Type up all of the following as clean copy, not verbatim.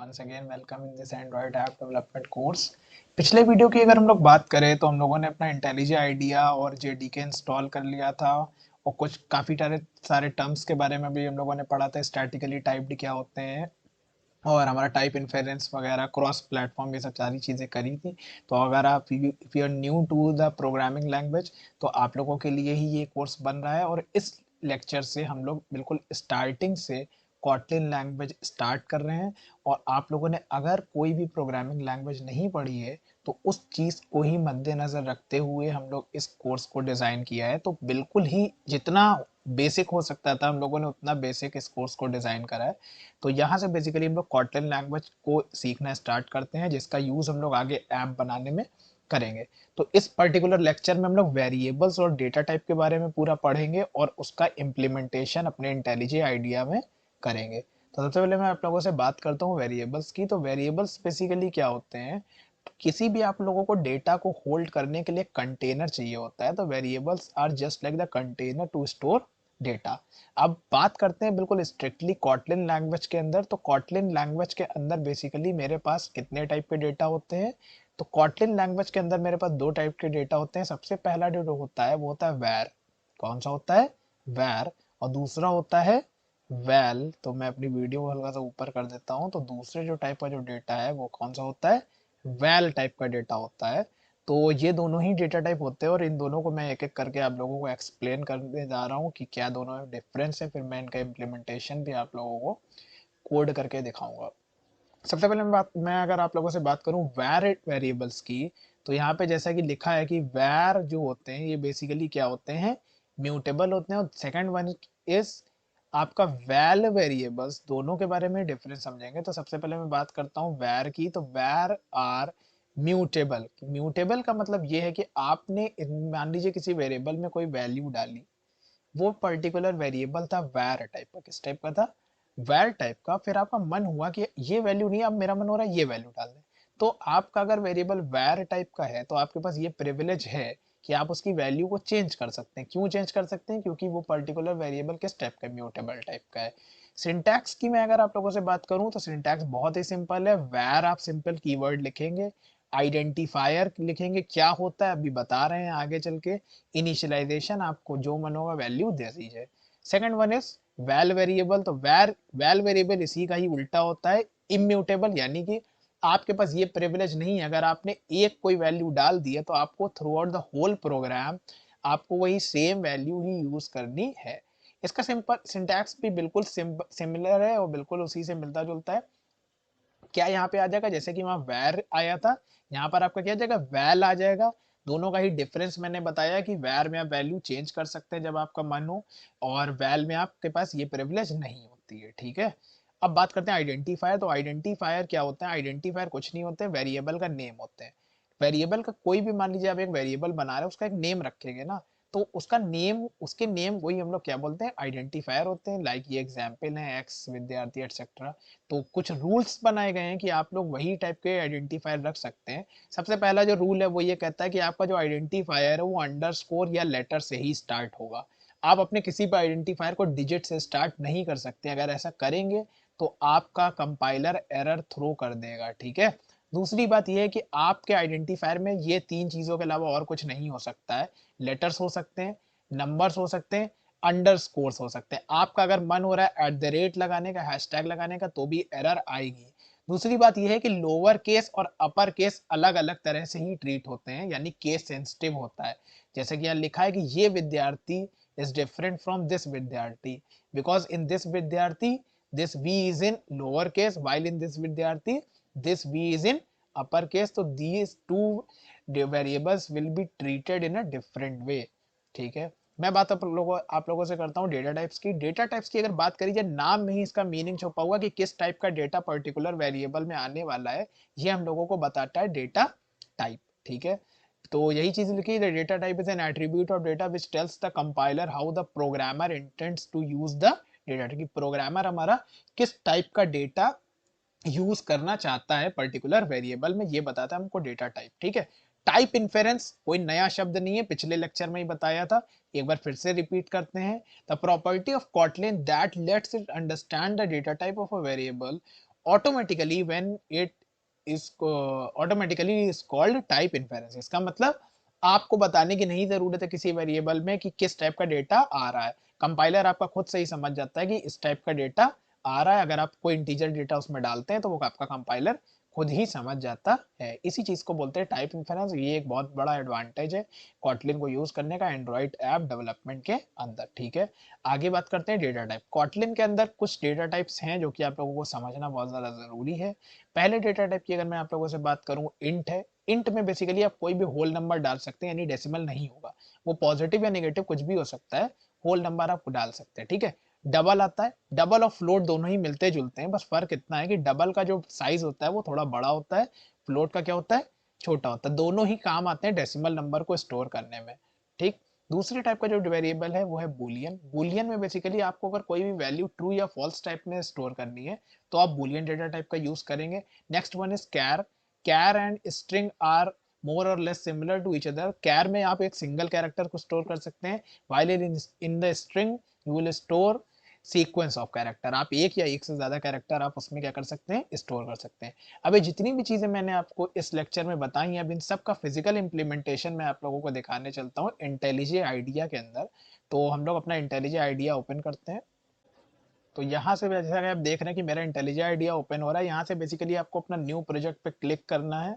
once again welcome in this Android app development course। पिछले video की अगर हम लोग बात करें तो हम लोगों ने अपना IntelliJ IDEA और JDK इंस्टॉल कर लिया था और कुछ काफ़ी सारे टर्म्स के बारे में भी हम लोगों ने पढ़ा था, स्टैटिकली टाइप्ड क्या होते हैं और हमारा टाइप इन्फेरेंस वगैरह क्रॉस प्लेटफॉर्म ये सब सारी चीज़ें करी थी। तो अगर आप if you are new to the programming language तो आप लोगों के लिए ही ये कोर्स बन रहा है और इस लेक्चर से हम लोग बिल्कुल स्टार्टिंग से कॉटलिन लैंग्वेज स्टार्ट कर रहे हैं। और आप लोगों ने अगर कोई भी प्रोग्रामिंग लैंग्वेज नहीं पढ़ी है तो उस चीज़ को ही मद्देनज़र रखते हुए हम लोग इस कोर्स को डिज़ाइन किया है। तो बिल्कुल ही जितना बेसिक हो सकता था हम लोगों ने उतना बेसिक इस कोर्स को डिज़ाइन करा है। तो यहाँ से बेसिकली हम लोग कॉटलिन लैंग्वेज को सीखना स्टार्ट करते हैं, जिसका यूज़ हम लोग आगे ऐप बनाने में करेंगे। तो इस पर्टिकुलर लेक्चर में हम लोग वेरिएबल्स और डेटा टाइप के बारे में पूरा पढ़ेंगे और उसका इम्प्लीमेंटेशन अपने इंटेलिजे आइडिया में करेंगे। तो सबसे पहले मैं आप लोगों से बात करता हूँ वेरिएबल्स की। तो वेरिएबल्स बेसिकली क्या होते हैं, किसी भी आप लोगों को डेटा को होल्ड करने के लिए कंटेनर चाहिए होता है। तो variables are just like the container to store data. अब बात करते हैं बिल्कुल स्ट्रिक्टली कॉटलिन लैंग्वेज के अंदर। तो कॉटलिन लैंग्वेज के अंदर बेसिकली मेरे पास कितने टाइप के डेटा होते हैं, तो कॉटलिन लैंग्वेज के अंदर मेरे पास दो टाइप के डेटा होते हैं। सबसे पहला जो होता है वो होता है वैर। कौन सा होता है? वैर। और दूसरा होता है वैल। तो मैं अपनी वीडियो को हल्का सा ऊपर कर देता हूँ। तो दूसरे जो टाइप का जो डेटा है वो कौन सा होता है? वैल टाइप का डेटा होता है। तो ये दोनों ही डेटा टाइप होते हैं और इन दोनों को मैं एक एक करके आप लोगों को एक्सप्लेन करने जा रहा हूँ कि क्या दोनों में डिफरेंस है। फिर मैं इनका इम्प्लीमेंटेशन भी आप लोगों को कोड करके दिखाऊंगा। सबसे पहले मैं अगर आप लोगों से बात करूं वैर वेरिएबल्स की, तो यहाँ पे जैसा कि लिखा है कि वैर जो होते हैं ये बेसिकली क्या होते हैं, म्यूटेबल होते हैं। और सेकंड वन इज आपका वैल वेरिएबल्स। दोनों के बारे में डिफरेंस समझेंगे। तो सबसे पहले मैं बात करता हूँ वैर की। तो वैर आर म्यूटेबल। म्यूटेबल का मतलब ये है कि आपने मान लीजिए किसी वेरिएबल में कोई वैल्यू डाली, वो पर्टिकुलर वेरिएबल था वैर टाइप का। किस टाइप का था? वैर टाइप का। फिर आपका मन हुआ कि ये वैल्यू नहीं, अब मेरा मन हो रहा है ये वैल्यू डाल दें। तो आपका अगर वेरिएबल वैर टाइप का है तो आपके पास ये प्रिविलेज है कि आप उसकी वैल्यू को चेंज कर सकते हैं। क्यों चेंज कर सकते हैं? क्योंकि वो पर्टिकुलर वेरिएबल किस टाइप का? म्यूटेबल टाइप का है। सिंटैक्स की मैं अगर आप लोगों से बात करूं तो सिंटैक्स बहुत ही सिंपल है। वैर आप सिंपल कीवर्ड लिखेंगे, आइडेंटिफायर लिखेंगे, क्या होता है अभी बता रहे हैं आगे चल के। इनिशियलाइजेशन आपको जो मन होगा वैल्यू दे दीजिए। Second one is val variable. तो वैल वेरिएबल इसी का ही उल्टा होता है, इम्यूटेबल। यानी कि आपके पास ये प्रिविलेज नहीं है, अगर आपने एक कोई वैल्यू डाल दी है तो आपको throughout the whole program आपको वही सेम वैल्यू ही यूज करनी है। इसका सिंपल सिंटैक्स भी बिल्कुल सिमिलर है और बिल्कुल उसी से मिलता जुलता है। क्या यहाँ पे आ जाएगा, जैसे कि वहां वैर आया था, यहाँ पर आपका क्या आ जाएगा? वैल आ जाएगा। दोनों का ही डिफरेंस मैंने बताया कि वैर में आप वैल्यू चेंज कर सकते हैं जब आपका मन हो, और वैल में आपके पास ये प्रिविलेज नहीं होती है। ठीक है। अब बात करते हैं आइडेंटिफायर। तो आइडेंटिफायर क्या होता है? आइडेंटिफायर कुछ नहीं होते, वेरिएबल का नेम होते हैं। वेरिएबल का कोई भी, मान लीजिए आप एक वेरिएबल बना रहे हैं, उसका एक नेम रखेंगे ना, तो उसका नेम, उसके नेम वही हम लोग क्या बोलते हैं? आइडेंटिफायर होते हैं। लाइक ये एग्जाम्पल है एक्स विद्यार्थी एटसेट्रा। तो कुछ रूल्स बनाए गए हैं कि आप लोग वही टाइप के आइडेंटिफायर रख सकते हैं। सबसे पहला जो रूल है वो ये कहता है कि आपका जो आइडेंटिफायर है वो अंडरस्कोर या लेटर से ही स्टार्ट होगा। आप अपने किसी भी आइडेंटिफायर को डिजिट से स्टार्ट नहीं कर सकते। अगर ऐसा करेंगे तो आपका कंपाइलर एरर थ्रो कर देगा। ठीक है। दूसरी बात यह है कि आपके आइडेंटिफायर में ये तीन चीजों के अलावा और कुछ नहीं हो सकता है। लेटर्स हो सकते हैं, नंबर्स हो सकते हैं, अंडरस्कोर्स हो सकते हैं। आपका अगर मन हो रहा है एट द रेट लगाने का, हैशटैग लगाने का, तो भी एरर आएगी। दूसरी बात यह है कि लोअर केस और अपर केस अलग अलग तरह से ही ट्रीट होते हैं, यानी केस सेंसिटिव होता है। जैसे कि यहाँ लिखा है कि ये विद्यार्थी इज डिफरेंट फ्रॉम दिस विद्यार्थी, बिकॉज इन दिस विद्यार्थी this V is in lower case, while in this विद्यार्थी this V is in upper case. तो these two variables will be treated in a different way. ठीक है। मैं बात आप लोगों से करता हूँ डेटा टाइप्स की। डेटा टाइप्स की अगर बात करी जाए, नाम में ही इसका मीनिंग छुपा हुआ कि किस टाइप का डेटा पर्टिकुलर वेरिएबल में आने वाला है, ये हम लोगों को बताता है डेटा टाइप। ठीक है। तो यही चीज लिखी है, data type is an attribute of data which tells the compiler how the programmer intends to use the data. कि प्रोग्रामर हमारा किस टाइप का डेटा यूज करना चाहता है पर्टिकुलर वेरिएबल में, ये बताता है हमको डेटा टाइप। ठीक है। टाइप इन्फेरेंस कोई नया शब्द नहीं है, पिछले लेक्चर में ही बताया था, एक बार फिर से रिपीट करते हैं। The property of Kotlin that let's it understand the data type of a variable automatically when it is automatically is called type inference. इसका मतलब आपको बताने की नहीं जरूरत है किसी वेरिएबल में कि किस टाइप का डेटा आ रहा है, कंपाइलर आपका खुद से ही समझ जाता है कि इस टाइप का डेटा आ रहा है। अगर आप कोई इंटीजर डेटा उसमें डालते हैं तो वो आपका कंपाइलर खुद ही समझ जाता है। इसी चीज को बोलते हैं टाइप इन्फेरेंस। ये एक बहुत बड़ा एडवांटेज है कॉटलिन को यूज करने का एंड्रॉइड ऐप डेवलपमेंट के अंदर। ठीक है, आगे बात करते हैं डेटा टाइप। कॉटलिन के अंदर कुछ डेटा टाइप्स हैं जो कि आप लोगों को समझना बहुत ज्यादा जरूरी है। पहले डेटा टाइप की अगर मैं आप लोगों से बात करूं, इंट है। इंट में बेसिकली आप कोई भी होल नंबर डाल सकते हैं, यानी डेसिमल नहीं होगा, वो पॉजिटिव या नेगेटिव कुछ भी हो सकता है, होल नंबर आप डाल सकते हैं। ठीक है, डबल आता है। डबल और फ्लोट दोनों ही मिलते जुलते हैं, बस फर्क इतना है कि डबल का जो साइज होता है वो थोड़ा बड़ा होता है, फ्लोट का क्या होता है, छोटा होता है। दोनों ही काम आते हैं डेसिमल नंबर को स्टोर करने में। ठीक, दूसरे टाइप का जो वेरिएबल है वो है बुलियन। बुलियन में बेसिकली आपको अगर कोई भी वैल्यू ट्रू या फॉल्स टाइप में स्टोर करनी है तो आप बुलियन डेटा टाइप का यूज करेंगे। Next one is char. Char and string are more or less similar to each other. Char में आप एक सिंगल कैरेक्टर को स्टोर कर सकते हैं, while in the string you will store sequence of character. आप एक या एक से ज्यादा कैरेक्टर आप उसमें क्या कर सकते हैं, स्टोर कर सकते हैं। अब ये जितनी भी चीजें मैंने आपको इस लेक्चर में बताई हैं, अब इन सब का फिजिकल इंप्लीमेंटेशन मैं आप लोगों को दिखाने चलता हूँ इंटेलिजे आइडिया के अंदर। तो हम लोग अपना इंटेलिजे आइडिया ओपन करते हैं। तो यहाँ से जैसा कि आप देख रहे हैं कि मेरा इंटेलिजे आइडिया ओपन हो रहा है। यहाँ से बेसिकली आपको अपना न्यू प्रोजेक्ट पे क्लिक करना है।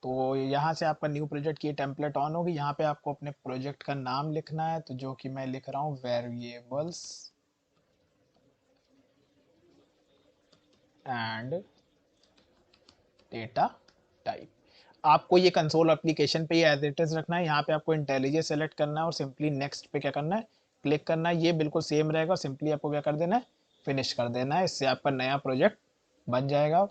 तो यहाँ से आपका न्यू प्रोजेक्ट की टेम्पलेट ऑन होगी। यहाँ पे आपको अपने प्रोजेक्ट का नाम लिखना है, तो जो कि मैं लिख रहा हूँ वेरिएबल्स एंड डेटा टाइप। आपको ये कंसोल एप्लीकेशन पे एज इट इज रखना है। यहाँ पे आपको इंटेलिजे सेलेक्ट करना है और सिंपली नेक्स्ट पे क्या करना है, क्लिक करना है। ये बिल्कुल सेम रहेगा और सिंपली आपको क्या कर देना है, फिनिश कर देना है। इससे आपका नया प्रोजेक्ट बन जाएगा।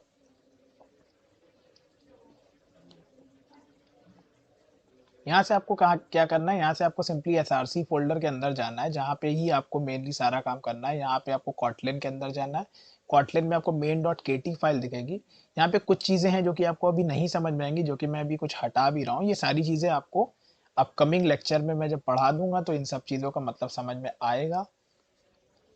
यहाँ से आपको कहा क्या करना है, यहाँ से आपको सिंपली एसआरसी फोल्डर के अंदर जाना है, जहाँ पे ही आपको मेनली सारा काम करना है। यहाँ पे आपको कॉटलिन के अंदर जाना है। कॉटलिन में आपको मेन डॉट के टी फाइल दिखेगी। यहाँ पे कुछ चीज़ें हैं जो कि आपको अभी नहीं समझ में आएंगी, जो कि मैं अभी कुछ हटा भी रहा हूँ। ये सारी चीज़ें आपको अपकमिंग लेक्चर में मैं जब पढ़ा दूंगा तो इन सब चीज़ों का मतलब समझ में आएगा।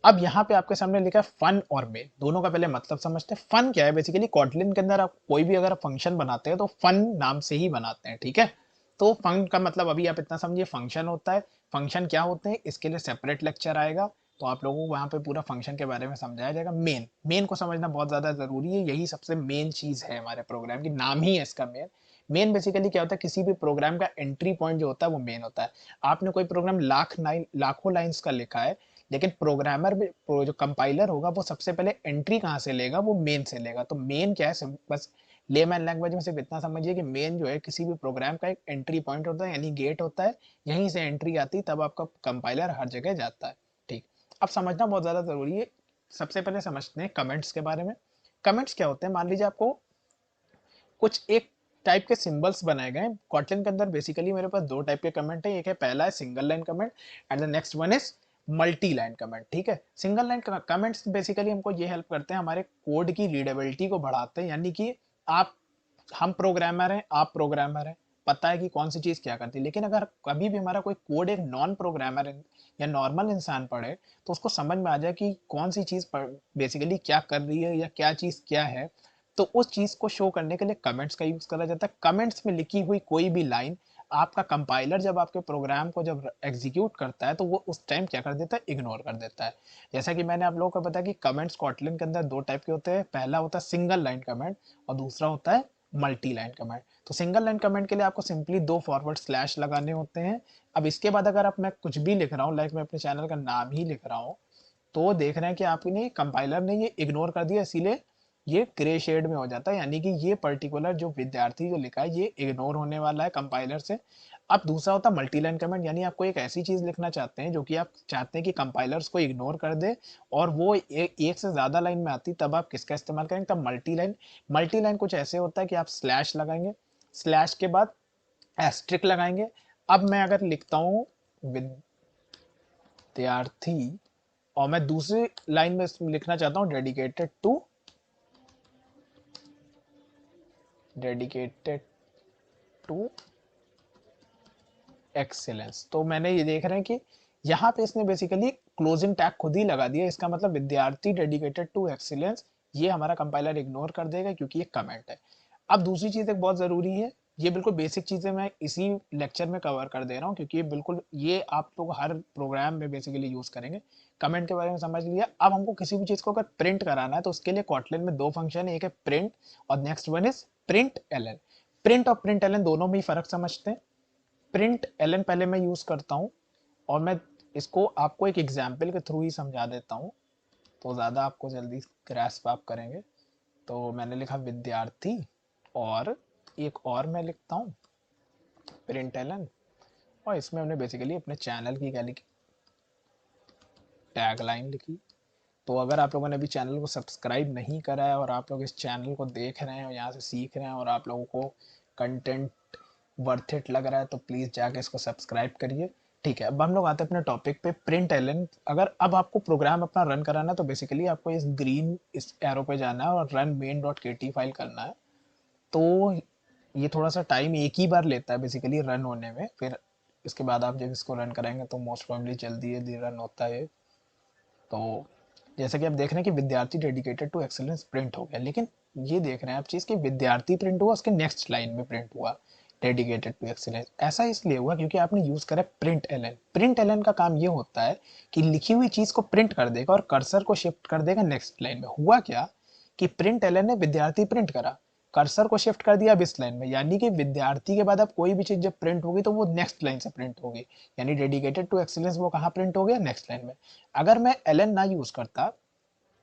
अब यहाँ पे आपके सामने लिखा है फन और मेन, दोनों का पहले मतलब समझते हैं। फन क्या है, बेसिकली कॉटलिन के अंदर आप कोई भी अगर फंक्शन बनाते हैं तो फन नाम से ही बनाते हैं। ठीक है, तो फन का मतलब अभी आप इतना समझिए, फंक्शन होता है। फंक्शन क्या होते हैं इसके लिए सेपरेट लेक्चर आएगा, तो आप लोगों को वहाँ पे पूरा फंक्शन के बारे में समझाया जाएगा। मेन, मेन को समझना बहुत ज़्यादा ज़रूरी है, यही सबसे मेन चीज़ है हमारे प्रोग्राम की, नाम ही है इसका मेन। मेन बेसिकली क्या होता है, किसी भी प्रोग्राम का एंट्री पॉइंट जो होता है वो मेन होता है। आपने कोई प्रोग्राम लाखों लाइन्स का लिखा है, लेकिन प्रोग्रामर भी जो कंपाइलर होगा वो सबसे पहले एंट्री कहाँ से लेगा, वो मेन से लेगा। तो मेन क्या है, बस लेमैन लैंग्वेज में सिर्फ इतना समझिए कि मेन जो है किसी भी प्रोग्राम का एक एंट्री पॉइंट होता है, यानी गेट होता है। यहीं से एंट्री आती तब आपका कंपाइलर हर जगह जाता है। ठीक, अब समझना बहुत ज़्यादा ज़रूरी है। सबसे पहले समझते हैं कमेंट्स के बारे में। कमेंट्स क्या होते हैं, मान लीजिए आपको कुछ एक टाइप के सिंबल्स बनाए गए। कॉटलिन के अंदर बेसिकली मेरे पास दो टाइप के कमेंट है। एक है, पहला है single line comment and the next one is multi line comment. ठीक है, सिंगल लाइन कमेंट्स बेसिकली हमको ये हेल्प करते हैं, हमारे कोड की रीडेबिलिटी को बढ़ाते हैं। यानी कि आप, हम प्रोग्रामर हैं, आप प्रोग्रामर हैं, पता है कि कौन सी चीज़ क्या करती है, लेकिन अगर कभी भी हमारा कोई कोड एक नॉन प्रोग्रामर या नॉर्मल इंसान पढ़े तो उसको समझ में आ जाए कि कौन सी चीज़ बेसिकली क्या कर रही है या क्या चीज़ क्या है, तो उस चीज़ को शो करने के लिए कमेंट्स का यूज़ करा जाता है। कमेंट्स में लिखी हुई कोई भी लाइन आपका कंपाइलर जब आपके प्रोग्राम को जब एग्जीक्यूट करता है तो वो उस टाइम क्या कर देता है, इग्नोर कर देता है। जैसा कि मैंने आप लोगों को बताया कि कमेंट्स कॉटलिन के अंदर दो टाइप के होते हैं, पहला होता है सिंगल लाइन कमेंट और दूसरा होता है मल्टी लाइन कमेंट। तो सिंगल लाइन कमेंट के लिए आपको सिंपली दो फॉरवर्ड स्लैश लगाने होते हैं। अब इसके बाद अगर आप, मैं कुछ भी लिख रहा हूँ, लाइक मैं अपने चैनल का नाम ही लिख रहा हूँ, तो देख रहे हैं कि आपने कंपाइलर ने ये इग्नोर कर दिया, इसीलिए ये ग्रे शेड में हो जाता है, यानी कि ये पर्टिकुलर जो विद्यार्थी जो लिखा है ये इग्नोर होने वाला है कंपाइलर से। अब दूसरा होता है मल्टी लाइन कमेंट, यानी आप कोई एक ऐसी चीज लिखना चाहते हैं जो कि आप चाहते हैं कि कंपाइलर्स को इग्नोर कर दे और वो एक से ज्यादा लाइन में आती, तब आप किसका इस्तेमाल करेंगे, तब मल्टी लाइन। मल्टी लाइन कुछ ऐसे होता है कि आप स्लैश लगाएंगे, स्लैश के बाद एस्ट्रिक लगाएंगे। अब मैं अगर लिखता हूँ विद्यार्थी और मैं दूसरी लाइन में लिखना चाहता हूँ डेडिकेटेड टू एक्सीलेंस, तो मैंने ये देख रहे हैं कि यहाँ पे इसने बेसिकली क्लोजिंग टैग खुद ही लगा दिया। इसका मतलब विद्यार्थी डेडिकेटेड टू एक्सीलेंस, ये हमारा कंपाइलर इग्नोर कर देगा क्योंकि ये कमेंट है। अब दूसरी चीज़ एक बहुत ज़रूरी है, ये बिल्कुल बेसिक चीज़ें मैं इसी लेक्चर में कवर कर दे रहा हूँ क्योंकि ये बिल्कुल ये आप लोग हर प्रोग्राम में बेसिकली यूज़ करेंगे। कमेंट के बारे में समझ लिया। अब हमको किसी भी चीज़ को अगर प्रिंट कराना है तो उसके लिए कॉटलिन में दो फंक्शन है, एक है प्रिंट और next one is print LN. Print और प्रिंट एलन दोनों में ही फ़र्क समझते हैं। प्रिंट एलन पहले मैं यूज़ करता हूँ और मैं इसको आपको एक एग्जाम्पल के थ्रू ही समझा देता हूँ तो ज़्यादा आपको जल्दी ग्रैस्प आप करेंगे। तो मैंने लिखा विद्यार्थी और एक और मैं लिखता हूँ प्रिंट एलन, और इसमें हमने बेसिकली अपने चैनल की क्या लिखी, टैग लाइन लिखी। तो अगर आप लोगों ने अभी चैनल को सब्सक्राइब नहीं करा है और आप लोग इस चैनल को देख रहे हैं और यहाँ से सीख रहे हैं और आप लोगों को कंटेंट वर्थ इट लग रहा है तो प्लीज़ जाके इसको सब्सक्राइब करिए। ठीक है, अब हम लोग आते हैं अपने टॉपिक पे, प्रिंट एलन। अगर अब आपको प्रोग्राम अपना रन कराना है तो बेसिकली आपको इस ग्रीन इस एरो पे जाना है और रन मेन डॉट के टी फाइल करना है। तो ये थोड़ा सा टाइम एक ही बार लेता है बेसिकली रन होने में, फिर इसके बाद आप जब इसको रन कराएंगे तो मोस्ट प्रॉब्ली जल्दी रन होता है। तो जैसे कि आप देख रहे हैं कि विद्यार्थी डेडिकेटेड टू एक्सेलेंस प्रिंट हो गया, लेकिन ये देख रहे हैं आप चीज़ कि विद्यार्थी प्रिंट हुआ, उसके नेक्स्ट लाइन में प्रिंट हुआ डेडिकेटेड टू एक्सेलेंस। ऐसा इसलिए हुआ क्योंकि आपने यूज़ करा प्रिंट एलन। प्रिंट एलन का काम ये होता है कि लिखी हुई चीज़ को प्रिंट कर देगा और कर्सर को शिफ्ट कर देगा नेक्स्ट लाइन में। हुआ क्या कि प्रिंट एलन ने विद्यार्थी प्रिंट करा, कर्सर को शिफ्ट कर दिया अब इस लाइन में, यानी कि विद्यार्थी के बाद अब कोई भी चीज़ जब प्रिंट होगी तो वो नेक्स्ट लाइन से प्रिंट होगी। यानी डेडिकेटेड टू एक्सीलेंस वो कहाँ प्रिंट हो गया, नेक्स्ट लाइन में। अगर मैं एलन ना यूज करता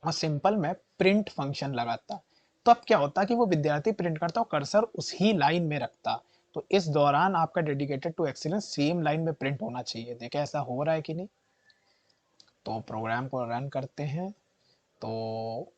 और सिंपल मैं प्रिंट फंक्शन लगाता तो अब क्या होता कि वो विद्यार्थी प्रिंट करता और कर्सर उसी लाइन में रखता, तो इस दौरान आपका dedicated to excellence same line में प्रिंट होना चाहिए। देखें ऐसा हो रहा है कि नहीं। तो प्रोग्राम को रन करते हैं तो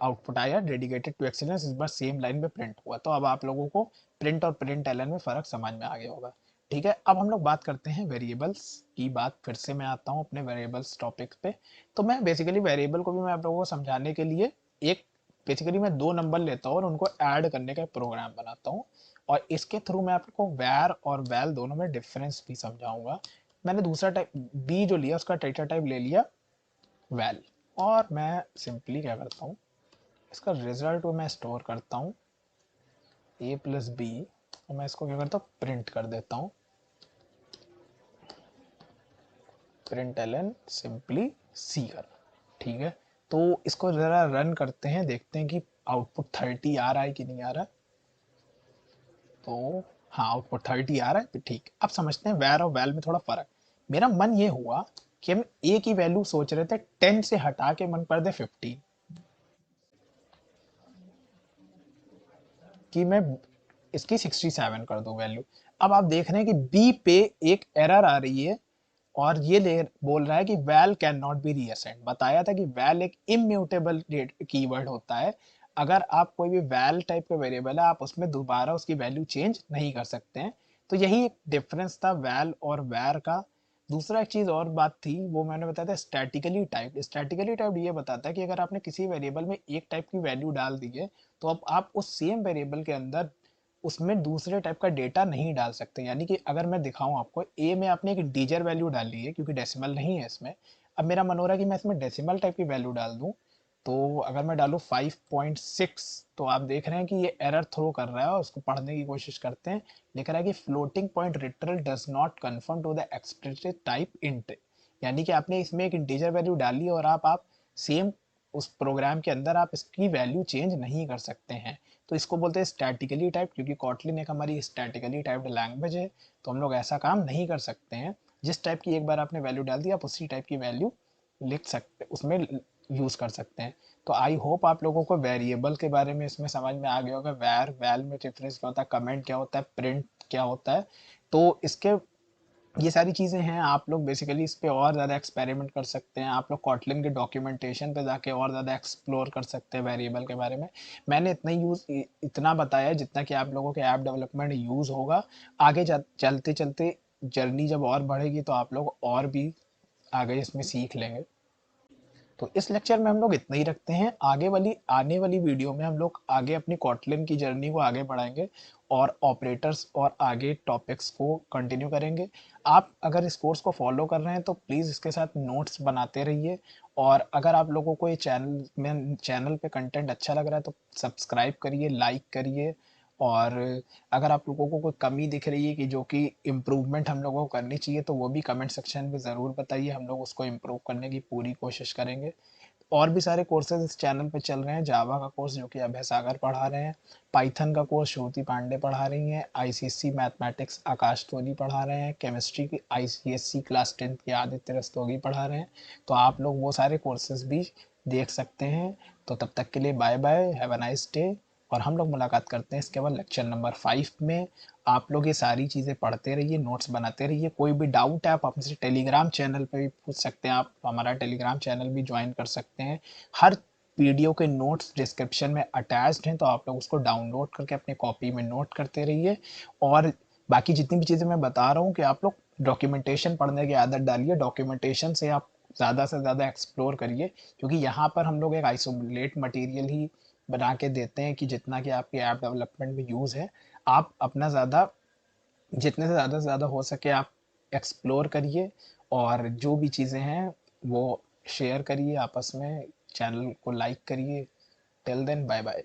आउटपुट आया डेडिकेटेड टू एक्सीलेंस, इस बार सेम लाइन में प्रिंट हुआ। तो अब आप लोगों को प्रिंट और प्रिंट एलन में फ़र्क समझ में आ गया होगा। ठीक है, अब हम लोग बात करते हैं वेरिएबल्स की। बात फिर से मैं आता हूँ अपने वेरिएबल्स टॉपिक पे। तो मैं बेसिकली वेरिएबल को भी मैं आप लोगों को समझाने के लिए एक बेसिकली मैं दो नंबर लेता हूँ और उनको ऐड करने का प्रोग्राम बनाता हूँ, और इसके थ्रू मैं आपको वैर और वैल दोनों में डिफरेंस भी समझाऊंगा। मैंने दूसरा टाइप बी जो लिया उसका डेटा टाइप ले लिया वैल, और मैं सिंपली क्या करता हूँ इसका रिजल्ट वो मैं स्टोर करता हूँ ए प्लस बी, और मैं इसको क्या करता हूँ प्रिंट कर देता हूँ प्रिंट एलन सिंपली सी कर। ठीक है, तो इसको ज़रा रन करते हैं, देखते हैं कि आउटपुट 30 आ रहा है कि नहीं आ रहा है। तो हाँ, आउटपुट 30 आ रहा है। ठीक, अब समझते हैं वैर और वैल में थोड़ा फ़र्क। मेरा मन ये हुआ कि हम ए की वैल्यू सोच रहे थे 10 से हटा के मन कर दे 15, कि मैं इसकी 67 कर दूं वैल्यू। अब आप देख रहे हैं कि बी पे एक एरर आ रही है और ये ले बोल रहा है कि वैल कैन नॉट बी रीअसाइंड। बताया था कि वैल एक इम्यूटेबल कीवर्ड होता है। अगर आप कोई भी वैल टाइप का वेरिएबल है आप उसमें दोबारा उसकी वैल्यू चेंज नहीं कर सकते हैं। तो यही एक डिफरेंस था वैल और वैर का। दूसरा एक चीज़ और बात थी वो मैंने बताया था स्टैटिकली टाइप। स्टैटिकली टाइप ये बताता है कि अगर आपने किसी वेरिएबल में एक टाइप की वैल्यू डाल दी है तो अब आप उस सेम वेरिएबल के अंदर उसमें दूसरे टाइप का डेटा नहीं डाल सकते। यानी कि अगर मैं दिखाऊं आपको, ए में आपने एक इंटीजर वैल्यू डाली है क्योंकि डेसिमल नहीं है इसमें। अब मेरा मन हो रहा है कि मैं इसमें डेसिमल टाइप की वैल्यू डाल दूं, तो अगर मैं डालूं 5.6 तो आप देख रहे हैं कि ये एरर थ्रो कर रहा है और उसको पढ़ने की कोशिश करते हैं। लिख रहा है कि floating point literal does not confirm to the expressive type int. यानी कि आपने इसमें एक इंटीजर वैल्यू डाली और आप सेम उस प्रोग्राम के अंदर आप इसकी वैल्यू चेंज नहीं कर सकते हैं। तो इसको बोलते हैं स्टैटिकली टाइप, क्योंकि कॉटलिन एक हमारी स्टैटिकली टाइप्ड लैंग्वेज है। तो हम लोग ऐसा काम नहीं कर सकते हैं। जिस टाइप की एक बार आपने वैल्यू डाल दी आप उसी टाइप की वैल्यू लिख सकते उसमें यूज़ कर सकते हैं। तो आई होप आप लोगों को वेरिएबल के बारे में इसमें समझ में आ गया होगा। वैर वैल में डिफरेंस क्या होता है, कमेंट क्या होता है, प्रिंट क्या होता है। तो इसके ये सारी चीज़ें हैं। आप लोग बेसिकली इस पे और ज़्यादा एक्सपेरिमेंट कर सकते हैं। आप लोग कॉटलिन के डॉक्यूमेंटेशन पे जाके और ज़्यादा एक्सप्लोर कर सकते हैं वेरिएबल के बारे में। मैंने इतना बताया जितना कि आप लोगों के ऐप डेवलपमेंट यूज़ होगा। आगे चलते चलते जर्नी जब और बढ़ेगी तो आप लोग और भी आगे इसमें सीख लेंगे। तो इस लेक्चर में हम लोग इतना ही रखते हैं। आने वाली वीडियो में हम लोग आगे अपनी कॉटलिन की जर्नी को आगे बढ़ाएंगे और ऑपरेटर्स और आगे टॉपिक्स को कंटिन्यू करेंगे। आप अगर इस कोर्स को फॉलो कर रहे हैं तो प्लीज़ इसके साथ नोट्स बनाते रहिए, और अगर आप लोगों को ये चैनल पे कंटेंट अच्छा लग रहा है तो सब्सक्राइब करिए, लाइक करिए। और अगर आप लोगों को कोई कमी दिख रही है कि जो कि इम्प्रूवमेंट हम लोगों को करनी चाहिए, तो वो भी कमेंट सेक्शन में ज़रूर बताइए, हम लोग उसको इम्प्रूव करने की पूरी कोशिश करेंगे। और भी सारे कोर्सेज इस चैनल पे चल रहे हैं। जावा का कोर्स जो कि अभय सागर पढ़ा रहे हैं, पाइथन का कोर्स श्रुति पांडे पढ़ा रही हैं, आईसीएससी मैथमेटिक्स आकाश तोली पढ़ा रहे हैं, केमिस्ट्री की आईसीएससी क्लास 10 की आदित्य रस्तोगी पढ़ा रहे हैं। तो आप लोग वो सारे कोर्सेज भी देख सकते हैं। तो तब तक के लिए bye bye, have a nice day. और हम लोग मुलाकात करते हैं इसके बाद लेक्चर नंबर 5 में। आप लोग ये सारी चीज़ें पढ़ते रहिए, नोट्स बनाते रहिए। कोई भी डाउट है आप हमसे टेलीग्राम चैनल पे भी पूछ सकते हैं। आप हमारा टेलीग्राम चैनल भी ज्वाइन कर सकते हैं। हर वीडियो के नोट्स डिस्क्रिप्शन में अटैच्ड हैं, तो आप लोग उसको डाउनलोड करके अपने कॉपी में नोट करते रहिए। और बाकी जितनी भी चीज़ें मैं बता रहा हूँ कि आप लोग डॉक्यूमेंटेशन पढ़ने की आदत डालिए। डॉक्यूमेंटेशन से आप ज़्यादा से ज़्यादा एक्सप्लोर करिए, क्योंकि यहाँ पर हम लोग एक आइसोलेट मटेरियल ही बना के देते हैं कि जितना कि आपके ऐप डेवलपमेंट में यूज़ है। आप अपना ज़्यादा, जितने से ज़्यादा हो सके आप एक्सप्लोर करिए, और जो भी चीज़ें हैं वो शेयर करिए आपस में, चैनल को लाइक करिए। Till then bye bye.